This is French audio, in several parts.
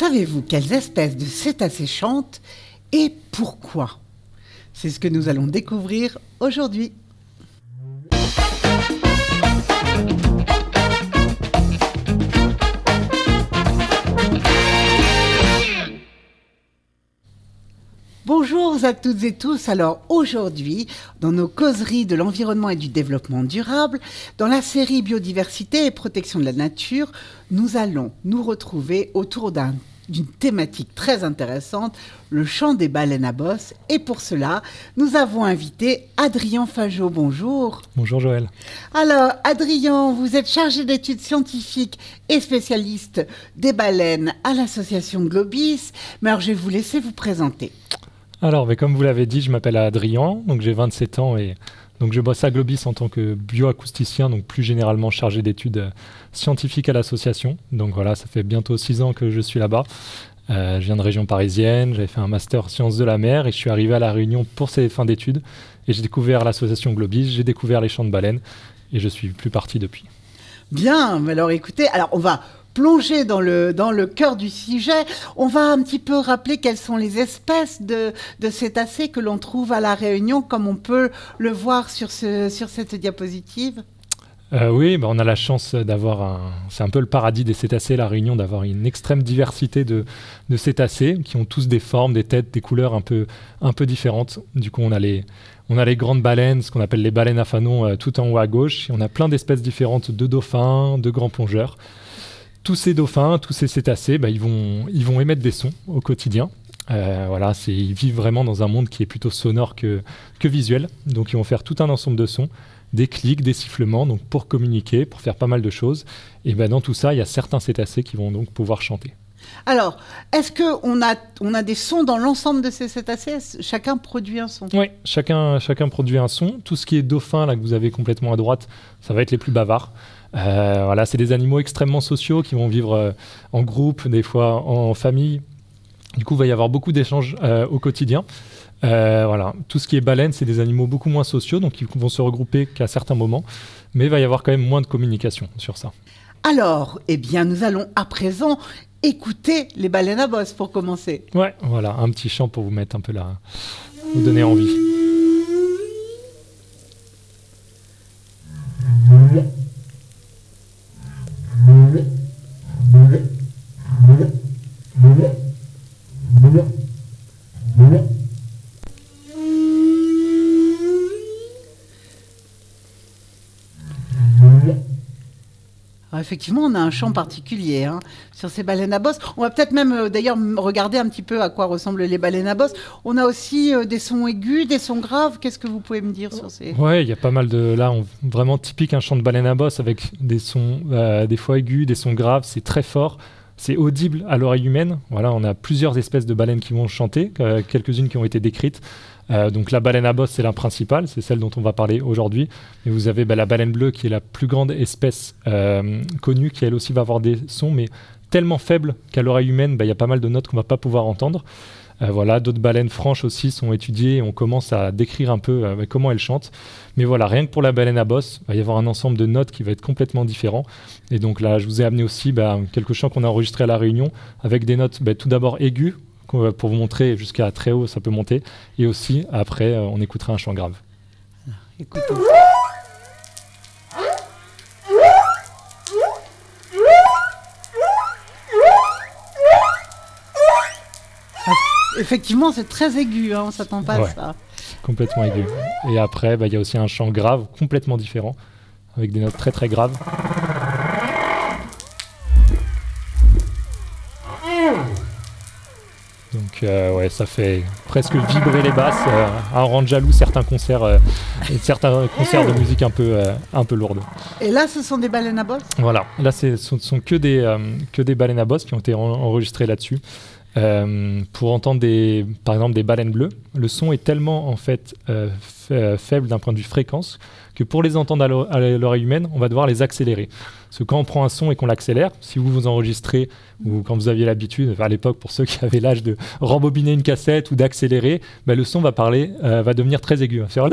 Savez-vous quelles espèces de cétacés chantent et pourquoi? C'est ce que nous allons découvrir aujourd'hui. Bonjour à toutes et tous. Alors aujourd'hui, dans nos causeries de l'environnement et du développement durable, dans la série Biodiversité et protection de la nature, nous allons nous retrouver autour d'une thématique très intéressante, le chant des baleines à bosse. Et pour cela, nous avons invité Adrien Fajot. Bonjour. Bonjour Joël. Alors Adrien, vous êtes chargé d'études scientifiques et spécialiste des baleines à l'association Globis. Mais alors je vais vous laisser vous présenter. Alors, mais comme vous l'avez dit, je m'appelle Adrien, donc j'ai 27 ans et donc je bosse à Globis en tant que bioacousticien, donc plus généralement chargé d'études scientifiques à l'association. Donc voilà, ça fait bientôt 6 ans que je suis là-bas. Je viens de région parisienne, j'avais fait un master sciences de la mer et je suis arrivé à La Réunion pour ces fins d'études. Et j'ai découvert l'association Globis, j'ai découvert les chants de baleines et je suis plus parti depuis. Bien, mais alors écoutez, on va plonger dans le cœur du sujet. On va un petit peu rappeler quelles sont les espèces de cétacés que l'on trouve à La Réunion, comme on peut le voir sur cette diapositive. Oui, on a la chance d'avoir c'est un peu le paradis des cétacés, La Réunion, d'avoir une extrême diversité de cétacés qui ont tous des formes, des têtes, des couleurs un peu différentes. Du coup, on a les grandes baleines, ce qu'on appelle les baleines à fanon, tout en haut à gauche. Et on a plein d'espèces différentes de dauphins, de grands plongeurs. Tous ces dauphins, tous ces cétacés, ils vont émettre des sons au quotidien. Ils vivent vraiment dans un monde qui est plutôt sonore que visuel. Donc ils vont faire tout un ensemble de sons, des clics, des sifflements, donc pour communiquer, pour faire pas mal de choses. Et dans tout ça, il y a certains cétacés qui vont donc pouvoir chanter. Alors, est-ce qu'on a des sons dans l'ensemble de ces cétacés? Chacun produit un son? Oui, chacun produit un son. Tout ce qui est dauphin, là que vous avez complètement à droite, ça va être les plus bavards. C'est des animaux extrêmement sociaux qui vont vivre en groupe, des fois en famille. Du coup, il va y avoir beaucoup d'échanges au quotidien. Tout ce qui est baleine, c'est des animaux beaucoup moins sociaux, donc ils vont se regrouper qu'à certains moments. Mais il va y avoir quand même moins de communication sur ça. Alors, nous allons à présent écouter les baleines à bosse pour commencer. Ouais, voilà, un petit chant pour vous mettre un peu là, vous donner envie. Alors effectivement, on a un chant particulier sur ces baleines à bosse. On va peut-être même d'ailleurs regarder un petit peu à quoi ressemblent les baleines à bosse. On a aussi des sons aigus, des sons graves. Qu'est-ce que vous pouvez me dire sur ces... Ouais, il y a pas mal de... Là, vraiment typique un chant de baleine à bosse avec des sons des fois aigus, des sons graves. C'est très fort. C'est audible à l'oreille humaine. Voilà, on a plusieurs espèces de baleines qui vont chanter, quelques-unes qui ont été décrites. Donc la baleine à bosse, c'est la principale, c'est celle dont on va parler aujourd'hui. Et vous avez la baleine bleue qui est la plus grande espèce connue, qui elle aussi va avoir des sons, mais tellement faibles qu'à l'oreille humaine, il y a pas mal de notes qu'on ne va pas pouvoir entendre. D'autres baleines franches aussi sont étudiées et on commence à décrire un peu comment elles chantent. Mais voilà, rien que pour la baleine à bosse, il va y avoir un ensemble de notes qui va être complètement différent. Et donc là, je vous ai amené aussi quelques chants qu'on a enregistrés à La Réunion avec des notes tout d'abord aiguës, pour vous montrer jusqu'à très haut, ça peut monter. Et aussi, après, on écoutera un chant grave. Écoutons. Effectivement, c'est très aigu, on ne s'attend pas à ça. Complètement aigu. Et après, il y a aussi un chant grave, complètement différent, avec des notes très très graves. Donc ça fait presque vibrer les basses, à rendre jaloux certains concerts de musique un peu lourdes. Et là, ce sont des baleines à bosse? Voilà, là ce sont que des baleines à bosse qui ont été enregistrées là-dessus. Pour entendre par exemple des baleines bleues, le son est tellement en fait faible d'un point de vue fréquence que pour les entendre à l'oreille humaine, on va devoir les accélérer. Parce que quand on prend un son et qu'on l'accélère, si vous enregistrez, ou quand vous aviez l'habitude, à l'époque pour ceux qui avaient l'âge de rembobiner une cassette ou d'accélérer, le son va devenir très aigu, va faire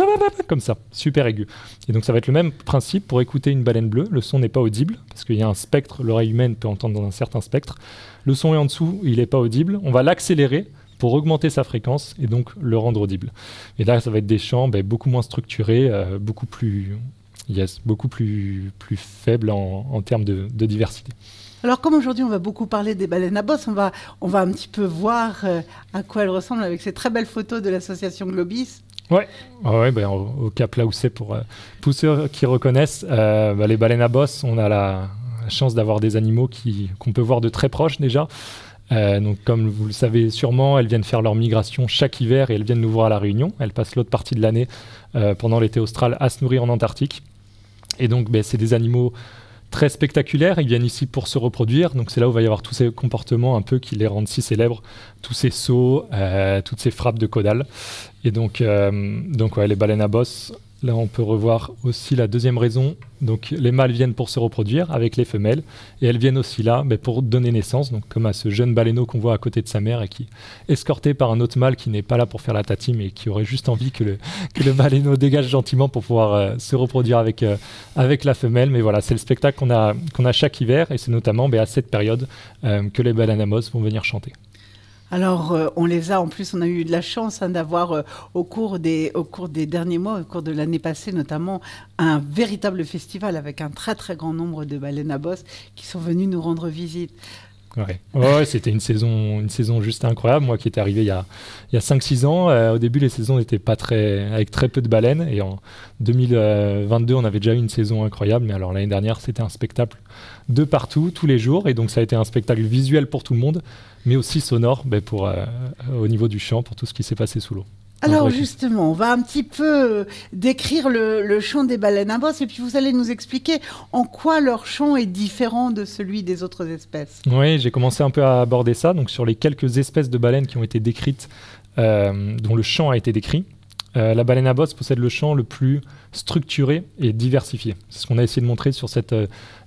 comme ça, super aigu. Et donc ça va être le même principe pour écouter une baleine bleue. Le son n'est pas audible, parce qu'il y a un spectre, l'oreille humaine peut entendre dans un certain spectre. le son est en dessous, il n'est pas audible, on va l'accélérer pour augmenter sa fréquence et donc le rendre audible. Et là, ça va être des chants beaucoup moins structurés, beaucoup plus faibles en termes de diversité. Alors comme aujourd'hui on va beaucoup parler des baleines à bosse, on va un petit peu voir à quoi elles ressemblent avec ces très belles photos de l'association Globis. Ouais, au Cap Laousset pour ceux qui reconnaissent, les baleines à bosse, on a la chance d'avoir des animaux qu'on peut voir de très proche déjà. Donc comme vous le savez sûrement, elles viennent faire leur migration chaque hiver et elles viennent nous voir à La Réunion. Elles passent l'autre partie de l'année pendant l'été austral à se nourrir en Antarctique. Et donc c'est des animaux très spectaculaires, ils viennent ici pour se reproduire, donc c'est là où il va y avoir tous ces comportements un peu qui les rendent si célèbres, tous ces sauts, toutes ces frappes de caudales. Et donc les baleines à bosse, là on peut revoir aussi la deuxième raison, donc les mâles viennent pour se reproduire avec les femelles, et elles viennent aussi là pour donner naissance, donc comme à ce jeune baleineau qu'on voit à côté de sa mère et qui est escorté par un autre mâle qui n'est pas là pour faire la tati, mais qui aurait juste envie que le baleineau dégage gentiment pour pouvoir se reproduire avec la femelle. Mais voilà, c'est le spectacle qu'on a chaque hiver, et c'est notamment à cette période que les baleines à bosse vont venir chanter. Alors, on a eu de la chance d'avoir au cours des derniers mois, au cours de l'année passée notamment, un véritable festival avec un très très grand nombre de baleines à bosse qui sont venues nous rendre visite. Ouais, c'était une saison juste incroyable. Moi qui étais arrivé il y a 5-6 ans, au début les saisons n'étaient pas avec très peu de baleines, et en 2022 on avait déjà eu une saison incroyable, mais alors l'année dernière c'était un spectacle de partout, tous les jours, et donc ça a été un spectacle visuel pour tout le monde, mais aussi sonore au niveau du chant, pour tout ce qui s'est passé sous l'eau. Alors justement, on va un petit peu décrire le chant des baleines à bosse, et puis vous allez nous expliquer en quoi leur chant est différent de celui des autres espèces. Oui, j'ai commencé un peu à aborder ça, donc sur les quelques espèces de baleines qui ont été décrites, dont le chant a été décrit. La baleine à bosse possède le chant le plus structuré et diversifié. C'est ce qu'on a essayé de montrer sur cette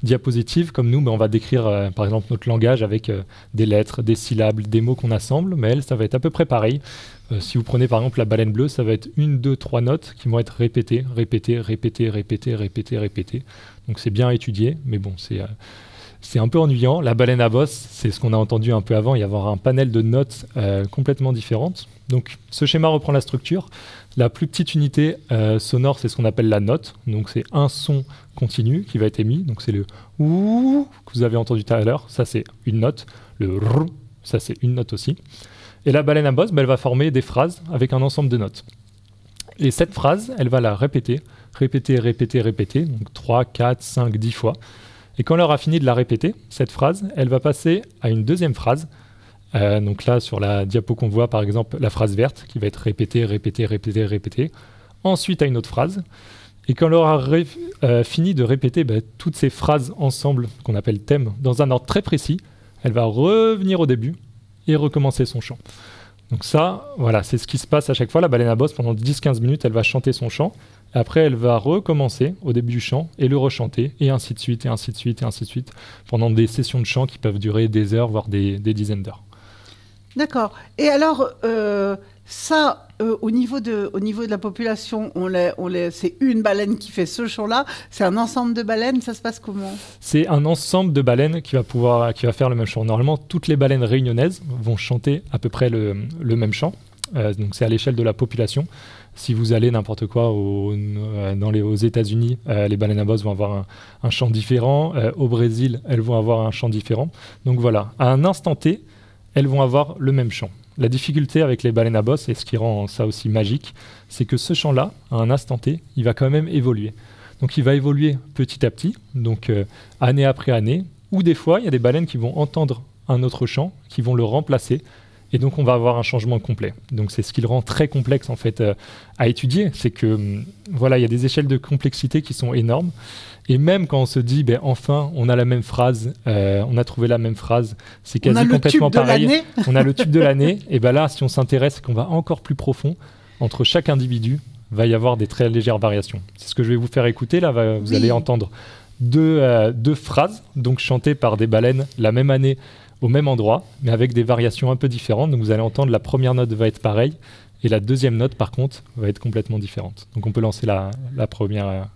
diapositive. Comme nous, on va décrire par exemple notre langage avec des lettres, des syllabes, des mots qu'on assemble, mais elle, ça va être à peu près pareil. Si vous prenez par exemple la baleine bleue, ça va être 1, 2, 3 notes qui vont être répétées. Donc c'est bien étudié, mais bon, c'est un peu ennuyant. La baleine à bosse, c'est ce qu'on a entendu un peu avant, il y avoir un panel de notes complètement différentes. Donc ce schéma reprend la structure. La plus petite unité sonore, c'est ce qu'on appelle la note. Donc c'est un son continu qui va être émis. Donc c'est le ouh que vous avez entendu tout à l'heure. Ça c'est une note. Le rrr, ça c'est une note aussi. Et la baleine à bosse, elle va former des phrases avec un ensemble de notes. Et cette phrase, elle va la répéter, donc 3, 4, 5, 10 fois. Et quand elle aura fini de la répéter, cette phrase, elle va passer à une deuxième phrase. Donc là, sur la diapo qu'on voit, par exemple, la phrase verte, qui va être répétée. Ensuite, à une autre phrase. Et quand elle aura fini de répéter toutes ces phrases ensemble, qu'on appelle thème, dans un ordre très précis, elle va revenir au début et recommencer son chant. Donc ça, voilà, c'est ce qui se passe à chaque fois. La baleine à bosse, pendant 10-15 minutes, elle va chanter son chant. Après, elle va recommencer au début du chant et le rechanter, et ainsi de suite, pendant des sessions de chant qui peuvent durer des heures, voire des dizaines d'heures. D'accord. Et alors, au niveau de la population, c'est une baleine qui fait ce chant-là. C'est un ensemble de baleines. Ça se passe comment ? C'est un ensemble de baleines qui va faire le même chant. Normalement, toutes les baleines réunionnaises vont chanter à peu près le même chant. Donc c'est à l'échelle de la population. Si vous allez n'importe quoi aux États-Unis, les baleines à bosse vont avoir un chant différent. Au Brésil, elles vont avoir un chant différent. Donc voilà, à un instant T, elles vont avoir le même chant. La difficulté avec les baleines à bosse, et ce qui rend ça aussi magique, c'est que ce chant-là, à un instant T, il va quand même évoluer. Donc il va évoluer petit à petit, donc année après année, ou des fois, il y a des baleines qui vont entendre un autre chant, qui vont le remplacer, et donc on va avoir un changement complet. Donc c'est ce qui le rend très complexe en fait à étudier, c'est que voilà, il y a des échelles de complexité qui sont énormes. Et même quand on se dit, enfin, on a la même phrase, on a trouvé la même phrase, c'est quasi complètement pareil. On a le tube de l'année. Et là, si on s'intéresse, qu'on va encore plus profond, entre chaque individu, va y avoir des très légères variations. C'est ce que je vais vous faire écouter. Là, vous allez entendre deux phrases, donc chantées par des baleines la même année, au même endroit, mais avec des variations un peu différentes. Donc vous allez entendre, la première note va être pareille, et la deuxième note, par contre, va être complètement différente. Donc on peut lancer la première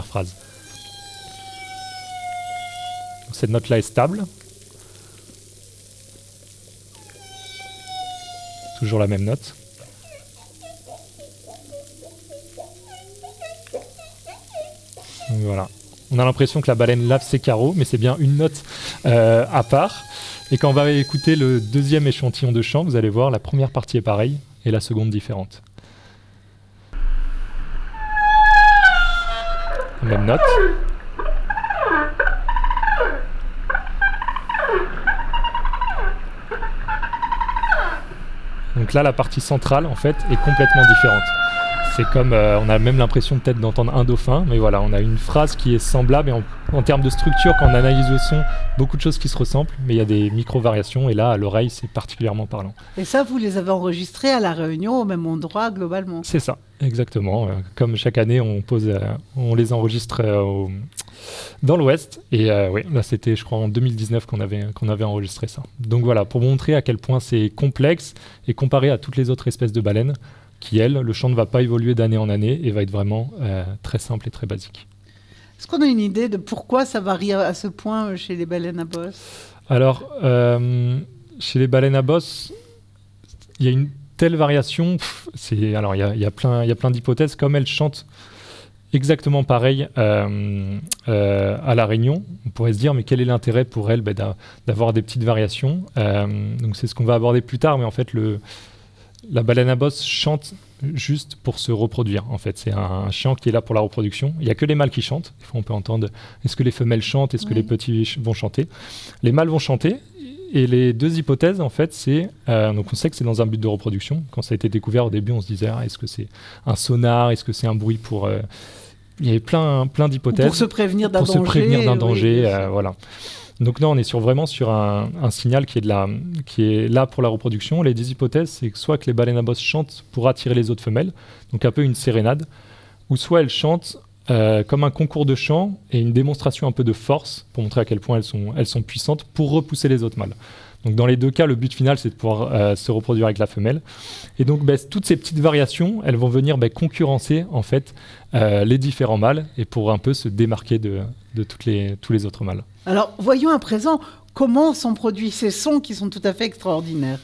phrase. Cette note-là est stable. toujours la même note. Donc voilà. On a l'impression que la baleine lave ses carreaux, mais c'est bien une note à part. Et quand on va écouter le deuxième échantillon de chant, vous allez voir, la première partie est pareille et la seconde différente. Même note. Donc là, la partie centrale, en fait, est complètement différente. C'est comme, on a même l'impression peut-être d'entendre un dauphin, mais voilà, on a une phrase qui est semblable, et en termes de structure, quand on analyse le son, beaucoup de choses qui se ressemblent, mais il y a des micro-variations, et là, à l'oreille, c'est particulièrement parlant. Et ça, vous les avez enregistrés à La Réunion, au même endroit, globalement? C'est ça, exactement. Comme chaque année, on les enregistre dans l'Ouest, et oui, là, c'était, je crois, en 2019 qu'on avait enregistré ça. Donc voilà, pour montrer à quel point c'est complexe, et comparé à toutes les autres espèces de baleines, qui, elle, le chant ne va pas évoluer d'année en année et va être vraiment très simple et très basique. Est-ce qu'on a une idée de pourquoi ça varie à ce point chez les baleines à bosse? Alors, chez les baleines à bosse, il y a une telle variation. Alors, il y a plein d'hypothèses. Comme elles chantent exactement pareil à La Réunion, on pourrait se dire, mais quel est l'intérêt pour elles d'avoir des petites variations? Donc, c'est ce qu'on va aborder plus tard, mais en fait, la baleine à bosse chante juste pour se reproduire. En fait, c'est un chant qui est là pour la reproduction. Il n'y a que les mâles qui chantent. Des fois, on peut entendre est-ce que les femelles chantent, est-ce que les petits vont chanter. Les mâles vont chanter. Et les deux hypothèses, en fait, c'est donc on sait que c'est dans un but de reproduction. Quand ça a été découvert au début, on se disait est-ce que c'est un sonar, est-ce que c'est un bruit pour il y avait plein d'hypothèses pour se prévenir d'un danger. Pour se prévenir d'un danger, voilà. Donc là, on est vraiment sur un signal qui est là pour la reproduction. Les deux hypothèses, c'est que soit que les baleines à bosse chantent pour attirer les autres femelles, donc un peu une sérénade, ou soit elles chantent comme un concours de chant et une démonstration un peu de force pour montrer à quel point elles sont puissantes pour repousser les autres mâles. Donc dans les deux cas, le but final, c'est de pouvoir se reproduire avec la femelle. Et donc toutes ces petites variations, elles vont venir concurrencer en fait les différents mâles et pour un peu se démarquer de tous les autres mâles. Alors voyons à présent comment sont produits ces sons qui sont tout à fait extraordinaires.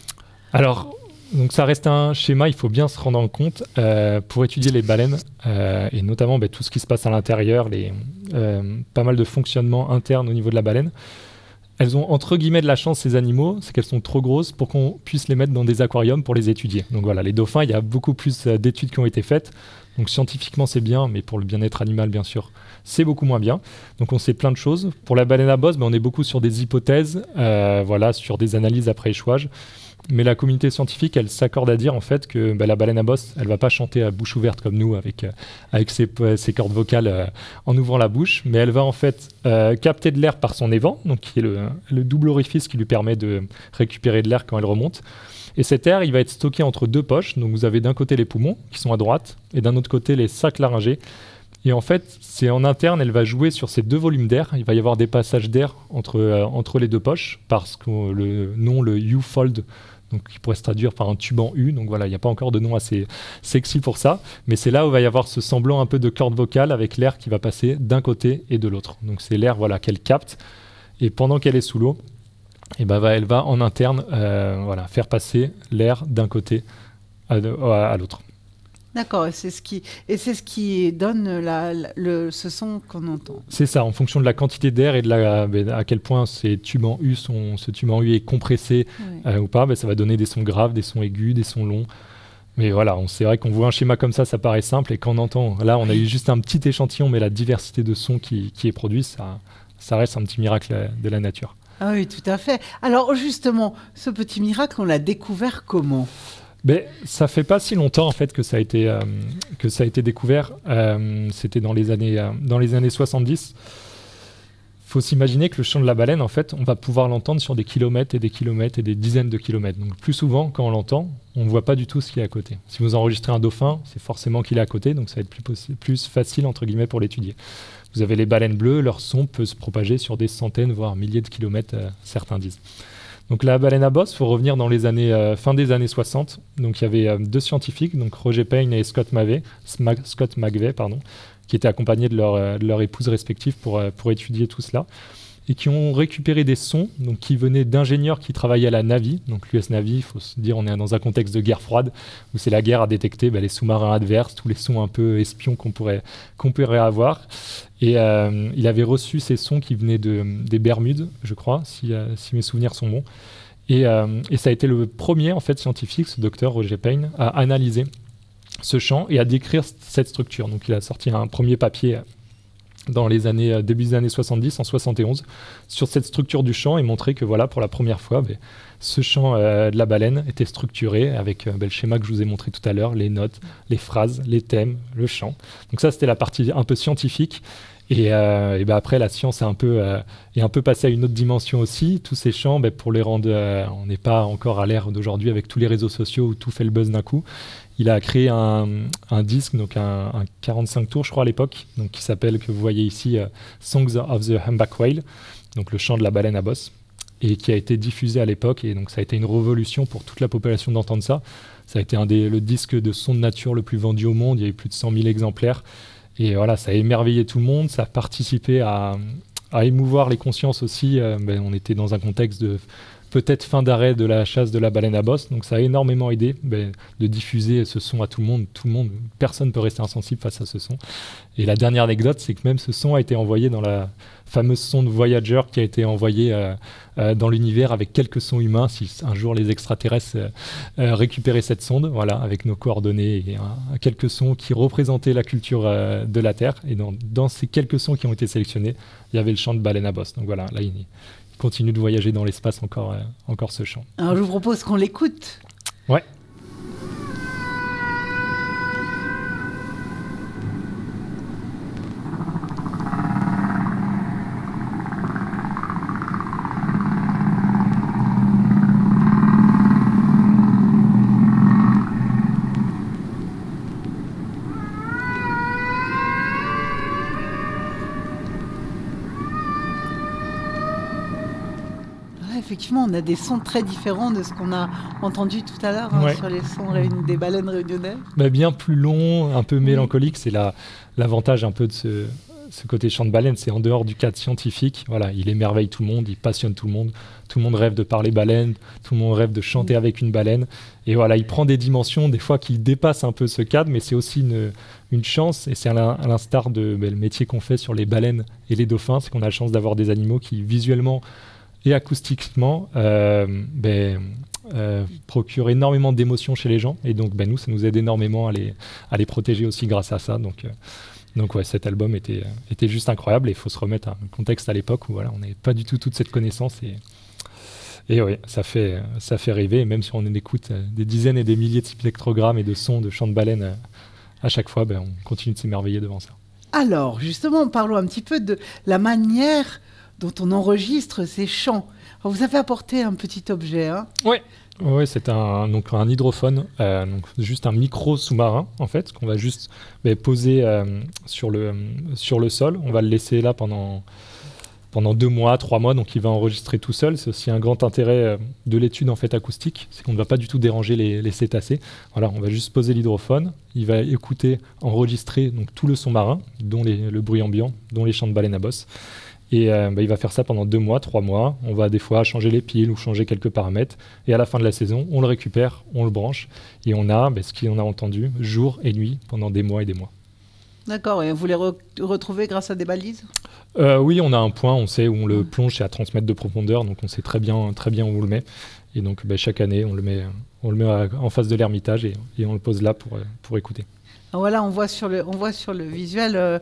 Alors, donc ça reste un schéma, il faut bien se rendre compte pour étudier les baleines et notamment tout ce qui se passe à l'intérieur, pas mal de fonctionnement interne au niveau de la baleine. Elles ont entre guillemets de la chance, ces animaux, c'est qu'elles sont trop grosses pour qu'on puisse les mettre dans des aquariums pour les étudier. Donc voilà, les dauphins, il y a beaucoup plus d'études qui ont été faites. Donc scientifiquement c'est bien, mais pour le bien-être animal bien sûr, c'est beaucoup moins bien. Donc on sait plein de choses. Pour la baleine à bosse, on est beaucoup sur des hypothèses, sur des analyses après échouage. Mais la communauté scientifique, elle s'accorde à dire en fait que la baleine à bosse, elle va pas chanter à bouche ouverte comme nous avec ses cordes vocales en ouvrant la bouche, mais elle va en fait capter de l'air par son évent, donc qui est le double orifice qui lui permet de récupérer de l'air quand elle remonte. Et cet air, il va être stocké entre deux poches. Donc vous avez d'un côté les poumons qui sont à droite et d'un autre côté les sacs laryngés. Et en fait, c'est en interne, elle va jouer sur ces deux volumes d'air. Il va y avoir des passages d'air entre les deux poches parce que le nom, le U-fold, donc qui pourrait se traduire par un tube en U. Donc voilà, il n'y a pas encore de nom assez sexy pour ça. Mais c'est là où il va y avoir ce semblant un peu de corde vocale avec l'air qui va passer d'un côté et de l'autre. Donc c'est l'air qu'elle capte. Et pendant qu'elle est sous l'eau, elle va en interne faire passer l'air d'un côté à l'autre. D'accord, et c'est ce qui donne ce son qu'on entend. C'est ça, en fonction de la quantité d'air et à quel point ce tube en U est compressé ou pas, ça va donner des sons graves, des sons aigus, des sons longs. Mais voilà, c'est vrai qu'on voit un schéma comme ça paraît simple, et quand on entend, là on a eu juste un petit échantillon, mais la diversité de sons qui est produit, ça reste un petit miracle de la nature. Ah oui, tout à fait. Alors justement, ce petit miracle, on l'a découvert comment ? Ça fait pas si longtemps en fait que ça a été découvert. C'était dans les années 70. Faut s'imaginer que le chant de la baleine, en fait, on va pouvoir l'entendre sur des kilomètres et des kilomètres et des dizaines de kilomètres. Donc plus souvent, quand on l'entend, on ne voit pas du tout ce qui est à côté. Si vous enregistrez un dauphin, c'est forcément qu'il est à côté, donc ça va être plus facile entre guillemets pour l'étudier. Vous avez les baleines bleues, leur son peut se propager sur des centaines, voire milliers de kilomètres, certains disent. Donc la baleine à bosse, il faut revenir dans les fin des années 60. Donc il y avait deux scientifiques, donc Roger Payne et Scott McVey, qui étaient accompagnés de leurs épouses respectives pour étudier tout cela. et qui ont récupéré des sons donc, qui venaient d'ingénieurs qui travaillaient à la Navy. Donc l'US Navy, il faut se dire, on est dans un contexte de guerre froide où c'est la guerre à détecter les sous-marins adverses, tous les sons un peu espions qu'on pourrait avoir. Et il avait reçu ces sons qui venaient des Bermudes, je crois, si mes souvenirs sont bons. Et ça a été le premier en fait, scientifique, ce docteur Roger Payne, à analyser ce chant et à décrire cette structure. Donc il a sorti un premier papier dans les début des années 70, en 71, sur cette structure du chant et montrer que voilà, pour la première fois, ce chant de la baleine était structuré avec le schéma que je vous ai montré tout à l'heure, les notes, les phrases, les thèmes, le chant. Donc ça, c'était la partie un peu scientifique. Et après, la science est un peu passée à une autre dimension aussi. Tous ces chants, pour les rendre, on n'est pas encore à l'ère d'aujourd'hui avec tous les réseaux sociaux où tout fait le buzz d'un coup. Il a créé un disque, donc un 45 tours, je crois, à l'époque, donc qui s'appelle, que vous voyez ici, Songs of the Humpback Whale, donc le chant de la baleine à bosse, et qui a été diffusé à l'époque. Et donc, ça a été une révolution pour toute la population d'entendre ça. Ça a été le disque de son de nature le plus vendu au monde. Il y a eu plus de 100 000 exemplaires. Et voilà, ça a émerveillé tout le monde. Ça a participé à émouvoir les consciences aussi. On était dans un contexte de peut-être fin d'arrêt de la chasse de la baleine à bosse. Donc ça a énormément aidé de diffuser ce son à tout le monde. Personne ne peut rester insensible face à ce son. Et la dernière anecdote, c'est que même ce son a été envoyé dans la fameuse sonde Voyager qui a été envoyée dans l'univers avec quelques sons humains. Si un jour les extraterrestres récupéraient cette sonde, voilà, avec nos coordonnées et quelques sons qui représentaient la culture de la Terre. Et dans ces quelques sons qui ont été sélectionnés, il y avait le chant de baleine à bosse. Donc voilà, là, il continue de voyager dans l'espace encore ce chant. Alors je vous propose qu'on l'écoute. Ouais. Effectivement, on a des sons très différents de ce qu'on a entendu tout à l'heure sur les sons des baleines réunionnaises. Bien plus long, un peu mélancolique. C'est l'avantage un peu de ce côté chant de baleine. C'est en dehors du cadre scientifique. Voilà, il émerveille tout le monde, il passionne tout le monde. Tout le monde rêve de parler baleine, tout le monde rêve de chanter avec une baleine. Et voilà, il prend des dimensions des fois qui dépassent un peu ce cadre, mais c'est aussi une chance. Et c'est à l'instar de le métier qu'on fait sur les baleines et les dauphins, c'est qu'on a la chance d'avoir des animaux qui visuellement et acoustiquement procure énormément d'émotions chez les gens. Et donc, nous, ça nous aide énormément à les protéger aussi grâce à ça. Donc ouais, cet album était juste incroyable. Et il faut se remettre à un contexte à l'époque où voilà, on n'avait pas du tout toute cette connaissance. Et oui, ça fait rêver. Et même si on écoute des dizaines et des milliers de spectrogrammes et de sons de chants de baleines à chaque fois, on continue de s'émerveiller devant ça. Alors, justement, parlons un petit peu de la manière dont on enregistre ces chants. Alors, vous avez apporté un petit objet. Oui, c'est un hydrophone, donc juste un micro sous-marin en fait, qu'on va juste poser sur le sol. On va le laisser là pendant 2 mois, 3 mois, donc il va enregistrer tout seul. C'est aussi un grand intérêt de l'étude en fait acoustique, c'est qu'on ne va pas du tout déranger les cétacés. Voilà, on va juste poser l'hydrophone, il va écouter, enregistrer donc tout le son marin, dont le bruit ambiant, dont les chants de baleine à bosse. Et il va faire ça pendant 2 mois, 3 mois. On va des fois changer les piles ou changer quelques paramètres. Et à la fin de la saison, on le récupère, on le branche. Et on a ce qu'on a entendu jour et nuit pendant des mois et des mois. D'accord. Et vous les retrouvez grâce à des balises ? Oui, on a un point, on sait où on le plonge, c'est à 30 mètres de profondeur. Donc on sait très bien où on le met. Et donc chaque année, on le met en face de l'Ermitage et on le pose là pour écouter. Voilà, on voit sur le visuel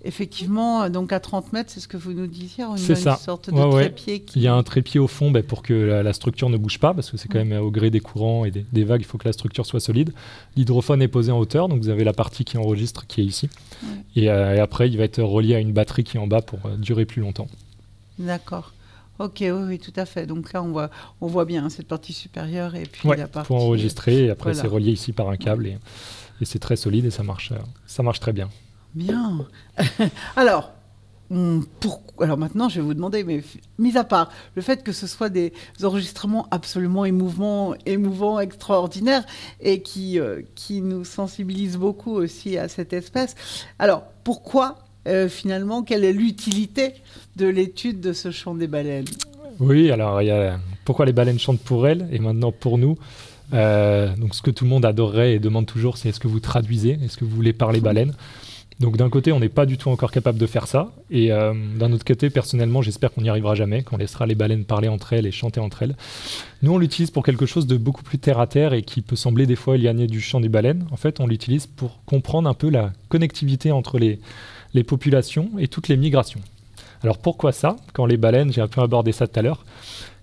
effectivement, donc à 30 mètres, c'est ce que vous nous disiez, une sorte de trépied. Il y a un trépied au fond pour que la structure ne bouge pas, parce que c'est quand même au gré des courants et des vagues, il faut que la structure soit solide. L'hydrophone est posé en hauteur, donc vous avez la partie qui enregistre qui est ici. Ouais. Et après, il va être relié à une batterie qui est en bas pour durer plus longtemps. D'accord. Ok, oui, tout à fait. Donc là, on voit bien cette partie supérieure et puis la partie... pour enregistrer, et après c'est relié ici par un câble et c'est très solide et ça marche très bien. Bien. Alors maintenant, je vais vous demander, mais mis à part le fait que ce soit des enregistrements absolument émouvants, extraordinaires et qui nous sensibilisent beaucoup aussi à cette espèce, alors pourquoi finalement, quelle est l'utilité de l'étude de ce chant des baleines? Oui, alors il y a pourquoi les baleines chantent pour elles et maintenant pour nous. Donc ce que tout le monde adorerait et demande toujours, c'est est-ce que vous traduisez? Est-ce que vous voulez parler baleine? Donc d'un côté, on n'est pas du tout encore capable de faire ça. Et d'un autre côté, personnellement, j'espère qu'on n'y arrivera jamais, qu'on laissera les baleines parler entre elles et chanter entre elles. Nous, on l'utilise pour quelque chose de beaucoup plus terre-à-terre et qui peut sembler des fois éloigné du chant des baleines. En fait, on l'utilise pour comprendre un peu la connectivité entre les populations et toutes les migrations. Alors pourquoi ça? Quand les baleines, j'ai un peu abordé ça tout à l'heure,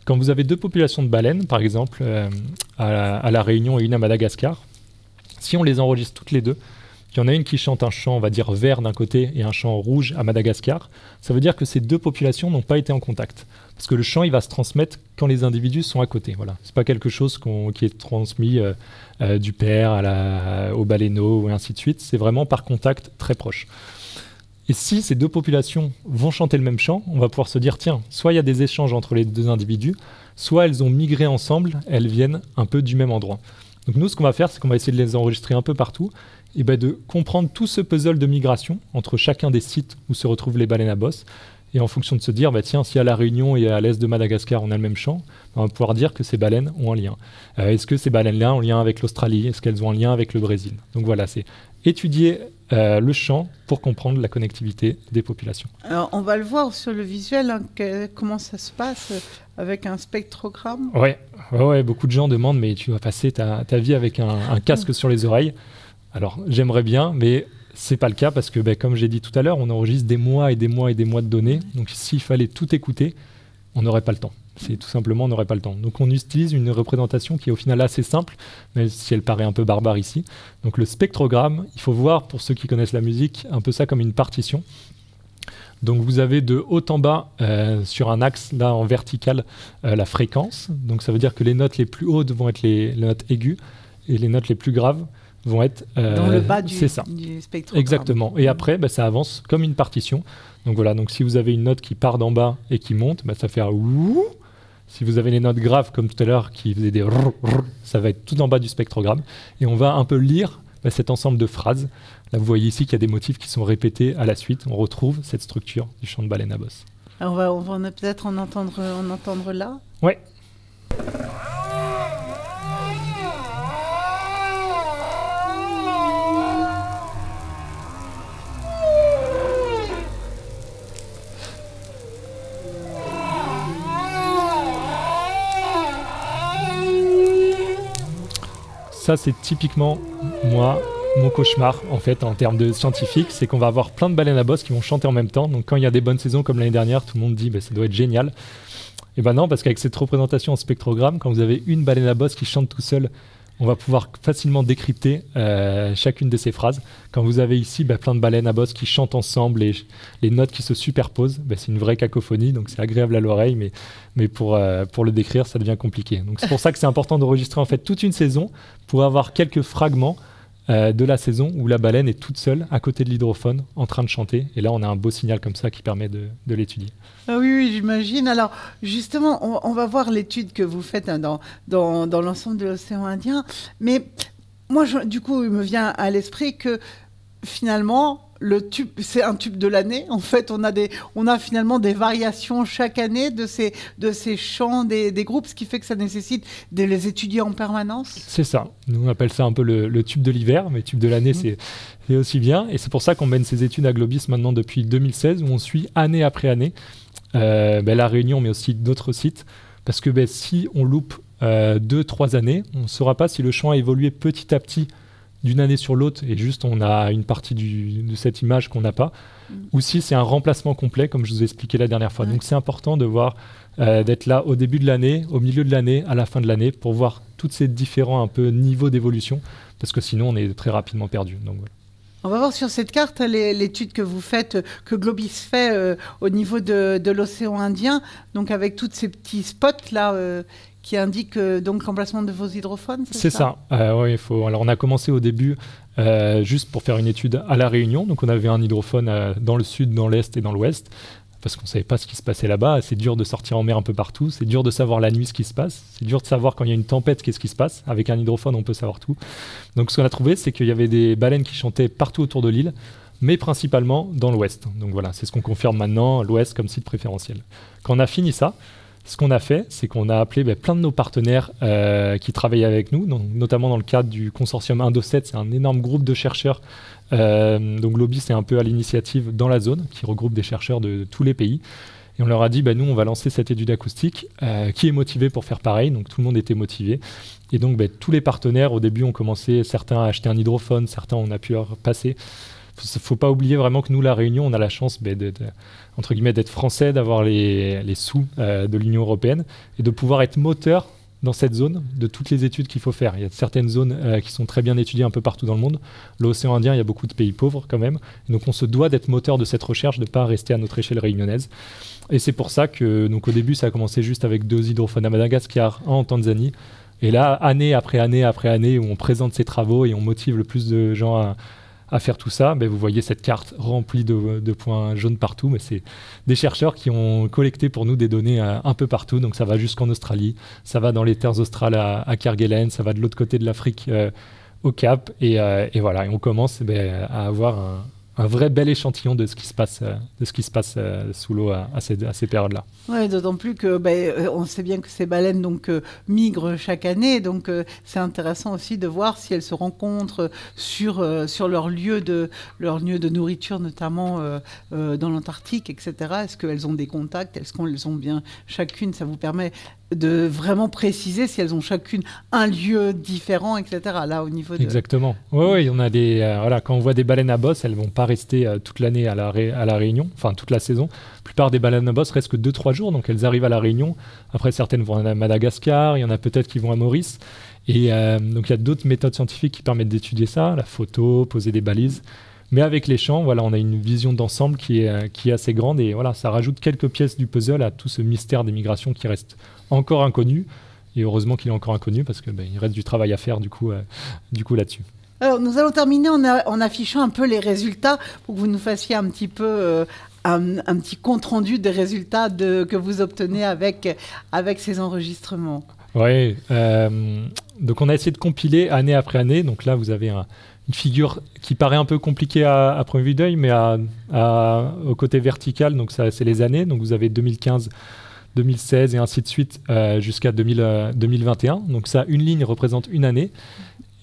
quand vous avez deux populations de baleines, par exemple, à la Réunion et une à Madagascar, si on les enregistre toutes les deux, il y en a une qui chante un chant, on va dire, vert d'un côté et un chant rouge à Madagascar, ça veut dire que ces deux populations n'ont pas été en contact. Parce que le chant, il va se transmettre quand les individus sont à côté. Voilà. Ce n'est pas quelque chose qui est transmis du père au baleineau et ainsi de suite. C'est vraiment par contact très proche. Et si ces deux populations vont chanter le même chant, on va pouvoir se dire, tiens, soit il y a des échanges entre les deux individus, soit elles ont migré ensemble, elles viennent un peu du même endroit. Donc nous, ce qu'on va faire, c'est qu'on va essayer de les enregistrer un peu partout, et de comprendre tout ce puzzle de migration entre chacun des sites où se retrouvent les baleines à bosse, et en fonction de se dire, tiens, si à La Réunion et à l'est de Madagascar, on a le même chant, on va pouvoir dire que ces baleines ont un lien. Est-ce que ces baleines-là ont un lien avec l'Australie? Est-ce qu'elles ont un lien avec le Brésil? Donc voilà, c'est étudier le chant pour comprendre la connectivité des populations. Alors, on va le voir sur le visuel, comment ça se passe avec un spectrogramme. Ouais, beaucoup de gens demandent, mais tu vas passer ta vie avec un casque sur les oreilles. Alors, j'aimerais bien, mais c'est pas le cas parce que, comme j'ai dit tout à l'heure, on enregistre des mois et des mois et des mois de données. Donc, s'il fallait tout écouter, on n'aurait pas le temps. C'est tout simplement, on n'aurait pas le temps. Donc, on utilise une représentation qui est au final assez simple, même si elle paraît un peu barbare ici. Donc, le spectrogramme, il faut voir, pour ceux qui connaissent la musique, un peu ça comme une partition. Donc, vous avez de haut en bas, sur un axe, là, en vertical, la fréquence. Donc, ça veut dire que les notes les plus hautes vont être les notes aiguës et les notes les plus graves vont être dans le bas du spectrogramme. Exactement. Et après, ça avance comme une partition. Donc voilà, donc si vous avez une note qui part d'en bas et qui monte, ça fait un ouh. Si vous avez les notes graves comme tout à l'heure qui faisaient des rrr, ça va être tout en bas du spectrogramme. Et on va un peu lire cet ensemble de phrases. Là, vous voyez ici qu'il y a des motifs qui sont répétés à la suite. On retrouve cette structure du chant de baleine à bosse. Alors on va peut-être en entendre là. Ouais. Ça, c'est typiquement, moi, mon cauchemar, en fait, en termes de scientifique, c'est qu'on va avoir plein de baleines à bosse qui vont chanter en même temps. Donc, quand il y a des bonnes saisons comme l'année dernière, tout le monde dit ça doit être génial. Et non, parce qu'avec cette représentation en spectrogramme, quand vous avez une baleine à bosse qui chante tout seul, on va pouvoir facilement décrypter chacune de ces phrases. Quand vous avez ici plein de baleines à bosse qui chantent ensemble et les notes qui se superposent, c'est une vraie cacophonie, donc c'est agréable à l'oreille, mais pour le décrire, ça devient compliqué. Donc c'est pour ça que c'est important d'enregistrer en fait toute une saison pour avoir quelques fragments de la saison où la baleine est toute seule à côté de l'hydrophone en train de chanter. Et là, on a un beau signal comme ça qui permet de l'étudier. Ah oui, j'imagine. Alors, justement, on va voir l'étude que vous faites dans l'ensemble de l'océan Indien. Mais moi, du coup, il me vient à l'esprit que finalement, le tube, c'est un tube de l'année. En fait, on a finalement des variations chaque année de ces chants des groupes, ce qui fait que ça nécessite de les étudier en permanence. C'est ça. Nous, on appelle ça un peu le tube de l'hiver, mais tube de l'année, c'est aussi bien. Et c'est pour ça qu'on mène ces études à Globis maintenant depuis 2016, où on suit année après année la Réunion, mais aussi d'autres sites. Parce que si on loupe 2-3 années, on ne saura pas si le chant a évolué petit à petit d'une année sur l'autre et juste on a une partie de cette image qu'on n'a pas, ou si c'est un remplacement complet comme je vous ai expliqué la dernière fois. Donc c'est important de voir, d'être là au début de l'année, au milieu de l'année, à la fin de l'année, pour voir tous ces différents un peu niveaux d'évolution, parce que sinon on est très rapidement perdu. Donc voilà. On va voir sur cette carte l'étude que vous faites, que Globis fait au niveau de l'océan Indien, donc avec tous ces petits spots là qui indiquent donc l'emplacement de vos hydrophones. C'est ça. Oui, alors on a commencé au début juste pour faire une étude à La Réunion, donc on avait un hydrophone dans le sud, dans l'est et dans l'ouest, parce qu'on ne savait pas ce qui se passait là-bas. C'est dur de sortir en mer un peu partout, c'est dur de savoir la nuit ce qui se passe, c'est dur de savoir quand il y a une tempête qu'est-ce qui se passe. Avec un hydrophone, on peut savoir tout. Donc ce qu'on a trouvé, c'est qu'il y avait des baleines qui chantaient partout autour de l'île, mais principalement dans l'ouest. Donc voilà, c'est ce qu'on confirme maintenant, l'ouest comme site préférentiel. Quand on a fini ça, ce qu'on a fait, c'est qu'on a appelé plein de nos partenaires qui travaillaient avec nous, donc, notamment dans le cadre du consortium Indocet, c'est un énorme groupe de chercheurs. Donc Lobby, c'est un peu à l'initiative dans la zone, qui regroupe des chercheurs de tous les pays. Et on leur a dit, nous, on va lancer cette étude acoustique. Qui est motivé pour faire pareil? Donc tout le monde était motivé. Et donc tous les partenaires, au début, ont commencé, certains à acheter un hydrophone, certains on a pu leur passer. Il ne faut pas oublier vraiment que nous, La Réunion, on a la chance entre guillemets, d'être français, d'avoir les sous de l'Union européenne et de pouvoir être moteur dans cette zone de toutes les études qu'il faut faire. Il y a certaines zones qui sont très bien étudiées un peu partout dans le monde. L'océan Indien, il y a beaucoup de pays pauvres quand même. Et donc on se doit d'être moteur de cette recherche, de ne pas rester à notre échelle réunionnaise. Et c'est pour ça que, donc, au début, ça a commencé juste avec 2 hydrophones à Madagascar, un en Tanzanie. Et là, année après année après année, où on présente ces travaux et on motive le plus de gens à faire tout ça, vous voyez cette carte remplie de points jaunes partout, mais c'est des chercheurs qui ont collecté pour nous des données un peu partout, donc ça va jusqu'en Australie, ça va dans les terres australes à Kerguelen, ça va de l'autre côté de l'Afrique au Cap, et voilà, et on commence à avoir un vrai bel échantillon de ce qui se passe sous l'eau à ces périodes-là. Ouais, d'autant plus que on sait bien que ces baleines migrent chaque année, donc c'est intéressant aussi de voir si elles se rencontrent sur leur lieu de nourriture, notamment dans l'Antarctique, etc. Est-ce qu'elles ont des contacts? Est-ce qu'elles ont bien chacune? Ça vous permet de vraiment préciser si elles ont chacune un lieu différent, etc. Là, au niveau de... Exactement. Oui, on a quand on voit des baleines à bosse, elles ne vont pas rester toute l'année à la Réunion, enfin toute la saison. La plupart des baleines à bosse restent que 2-3 jours, donc elles arrivent à la Réunion. Après, certaines vont à Madagascar, il y en a peut-être qui vont à Maurice. Et donc il y a d'autres méthodes scientifiques qui permettent d'étudier ça, la photo, poser des balises. Mais avec les champs, on a une vision d'ensemble qui est assez grande, et ça rajoute quelques pièces du puzzle à tout ce mystère des migrations qui reste encore inconnu. Et heureusement qu'il est encore inconnu, parce qu'il reste du travail à faire du coup là-dessus. Alors, nous allons terminer en affichant un peu les résultats pour que vous nous fassiez un petit peu un petit compte-rendu des résultats que vous obtenez avec ces enregistrements. Oui, donc on a essayé de compiler année après année. Donc là, vous avez une figure qui paraît un peu compliquée à premier vue d'œil, mais au côté vertical, donc ça, c'est les années. Donc vous avez 2015, 2016 et ainsi de suite jusqu'à 2021. Donc ça, une ligne représente une année.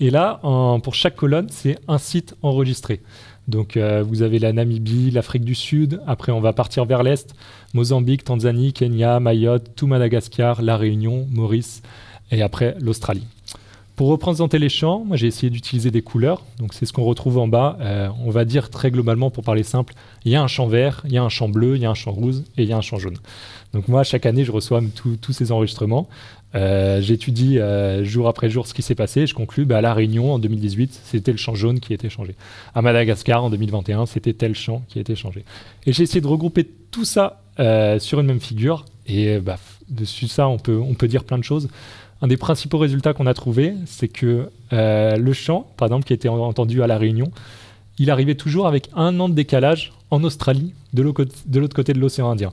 Et là, pour chaque colonne, c'est un site enregistré. Donc vous avez la Namibie, l'Afrique du Sud. Après, on va partir vers l'Est. Mozambique, Tanzanie, Kenya, Mayotte, tout Madagascar, La Réunion, Maurice et après l'Australie. Pour représenter les champs, moi j'ai essayé d'utiliser des couleurs. Donc c'est ce qu'on retrouve en bas. On va dire très globalement, pour parler simple, il y a un champ vert, il y a un champ bleu, il y a un champ rouge et il y a un champ jaune. Donc moi, chaque année, je reçois tous ces enregistrements. J'étudie jour après jour ce qui s'est passé. Je conclus, à La Réunion, en 2018, c'était le champ jaune qui était changé. À Madagascar, en 2021, c'était tel champ qui a été changé. Et j'ai essayé de regrouper tout ça sur une même figure. Et dessus ça, on peut dire plein de choses. Un des principaux résultats qu'on a trouvé, c'est que le chant, par exemple, qui était entendu à La Réunion, il arrivait toujours avec 1 an de décalage en Australie, de l'autre côté de l'océan Indien.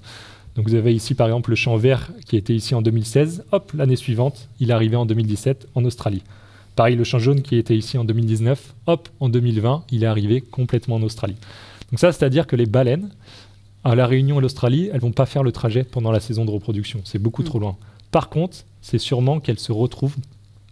Donc vous avez ici par exemple le champ vert qui était ici en 2016, hop, l'année suivante, il arrivait en 2017 en Australie. Pareil, le champ jaune qui était ici en 2019, hop, en 2020, il est arrivé complètement en Australie. Donc ça, c'est-à-dire que les baleines, à La Réunion et l'Australie, elles ne vont pas faire le trajet pendant la saison de reproduction, c'est beaucoup trop loin. Par contre, c'est sûrement qu'elles se retrouvent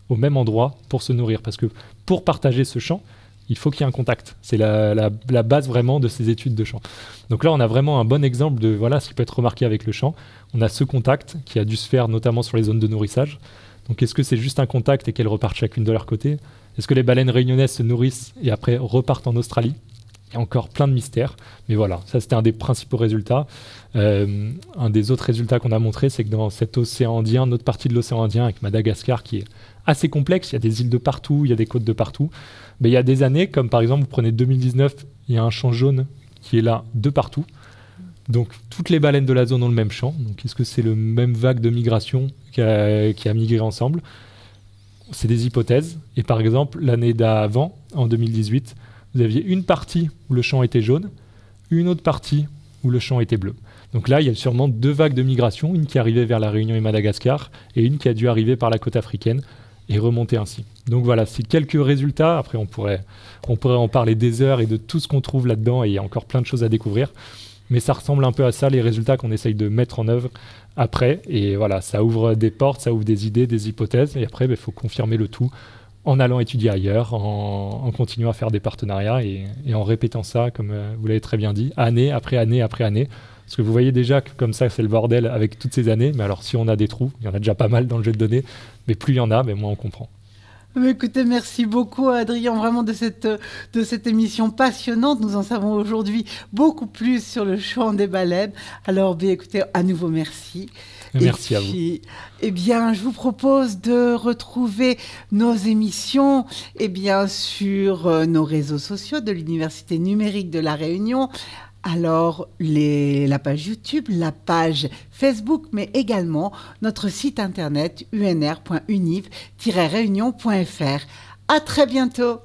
au même endroit pour se nourrir, parce que pour partager ce champ, il faut qu'il y ait un contact. C'est la base vraiment de ces études de champ. Donc là, on a vraiment un bon exemple de ce qui peut être remarqué avec le champ. On a ce contact qui a dû se faire notamment sur les zones de nourrissage. Donc est-ce que c'est juste un contact et qu'elles repartent chacune de leur côté? Est-ce que les baleines réunionnaises se nourrissent et après repartent en Australie? Il y a encore plein de mystères. Mais voilà, ça c'était un des principaux résultats. Un des autres résultats qu'on a montré, c'est que dans cet océan Indien, notre partie de l'océan Indien avec Madagascar qui est assez complexe, il y a des îles de partout, il y a des côtes de partout. Mais il y a des années, comme par exemple, vous prenez 2019, il y a un champ jaune qui est là de partout. Donc toutes les baleines de la zone ont le même champ. Donc est-ce que c'est le même vague de migration qui a migré ensemble? C'est des hypothèses. Et par exemple, l'année d'avant, en 2018, vous aviez une partie où le champ était jaune, une autre partie où le champ était bleu. Donc là, il y a sûrement 2 vagues de migration, une qui arrivait vers La Réunion et Madagascar, et une qui a dû arriver par la côte africaine. et remonter ainsi. Donc voilà, c'est quelques résultats. Après, on pourrait en parler des heures et de tout ce qu'on trouve là-dedans, et il y a encore plein de choses à découvrir. Mais ça ressemble un peu à ça, les résultats qu'on essaye de mettre en œuvre après. Et voilà, ça ouvre des portes, ça ouvre des idées, des hypothèses. Et après, il faut confirmer le tout en allant étudier ailleurs, en continuant à faire des partenariats et en répétant ça, comme vous l'avez très bien dit, année après année après année. Parce que vous voyez déjà que comme ça, c'est le bordel avec toutes ces années. Mais alors, si on a des trous, il y en a déjà pas mal dans le jeu de données, mais plus il y en a, mais moins on comprend. Mais écoutez, merci beaucoup Adrien, vraiment de cette émission passionnante. Nous en savons aujourd'hui beaucoup plus sur le chant des baleines. Alors, écoutez, à nouveau merci. Merci à vous. Eh bien, je vous propose de retrouver nos émissions sur nos réseaux sociaux de l'Université numérique de La Réunion. Alors, la page YouTube, la page Facebook, mais également notre site internet unr.univ-réunion.fr. À très bientôt.